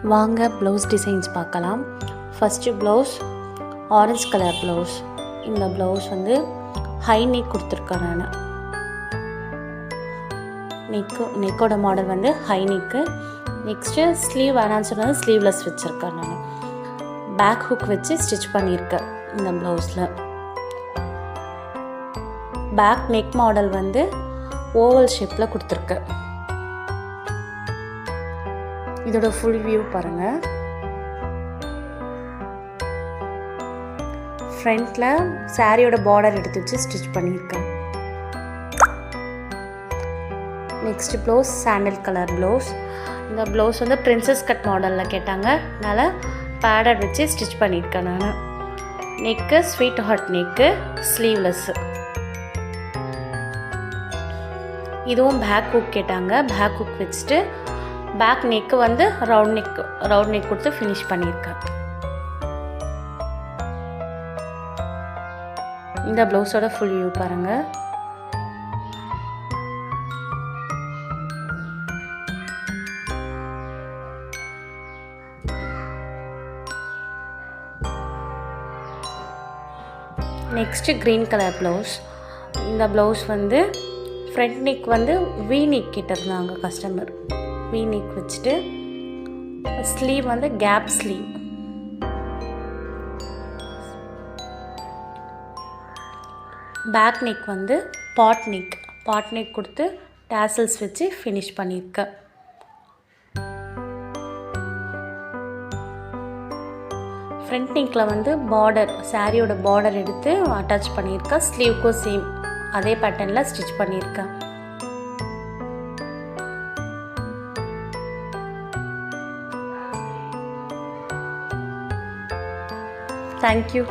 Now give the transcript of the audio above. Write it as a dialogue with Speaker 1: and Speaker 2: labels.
Speaker 1: வாங்க blouse designs பார்க்கலாம். First blouse orange colour blouse. இந்த ப்ளவுஸ் வந்து ஹை நெக் கொடுத்துருக்கேன் நான். நெக்கோட மாடல் வந்து ஹை நெக்கு. நெக்ஸ்ட்டு ஸ்லீவ் வேணான்னு சொன்னது ஸ்லீவ்லெஸ் வச்சுருக்கேன் நான். பேக் ஹுக் வச்சு ஸ்டிச் பண்ணியிருக்கேன் இந்த ப்ளவுஸில். பேக் நெக் மாடல் வந்து ஓவல் ஷேப்பில் கொடுத்துருக்கேன். இதோட ஃபுல் வியூ பாருங்கள். ஃப்ரண்ட்டில் சாரியோட பார்டர் எடுத்து வச்சு ஸ்டிச் பண்ணியிருக்கேன். Next blouse sandal colour blouse. இந்த ப்ளவுஸ் வந்து பிரின்சஸ் கட் மாடலில் கேட்டாங்க, அதனால் பேடட் வச்சு ஸ்டிச் பண்ணியிருக்கேன் நான். Neck sweetheart neck, sleeveless. இதுவும் பேக் ஹுக் கேட்டாங்க, பேக் ஹுக் வச்சுட்டு பேக் நெக்கு வந்து ரவுண்ட் நெக் கொடுத்து ஃபினிஷ் பண்ணியிருக்கேன். இந்த ப்ளவுஸோட ஃபுல் வியூ பாருங்கள். Next green colour blouse. இந்த ப்ளவுஸ் வந்து ஃப்ரண்ட் நெக் வந்து வி நெக் கிட்டிருந்தாங்க கஸ்டமர். வி நெக் வச்சுட்டு ஸ்லீவ் வந்து கேப் ஸ்லீவ். பேக் நெக் வந்து பாட் நெக் கொடுத்து டேசல்ஸ் வச்சு ஃபினிஷ் பண்ணியிருக்கேன். ஃப்ரண்ட் நெக்கில் வந்து பார்டர், சாரியோட பார்டர் எடுத்து அட்டாச் பண்ணியிருக்கேன். ஸ்லீவ்க்கும் சேம் அதே பேட்டர்னில் ஸ்டிச் பண்ணியிருக்கேன். தேங்க்யூ.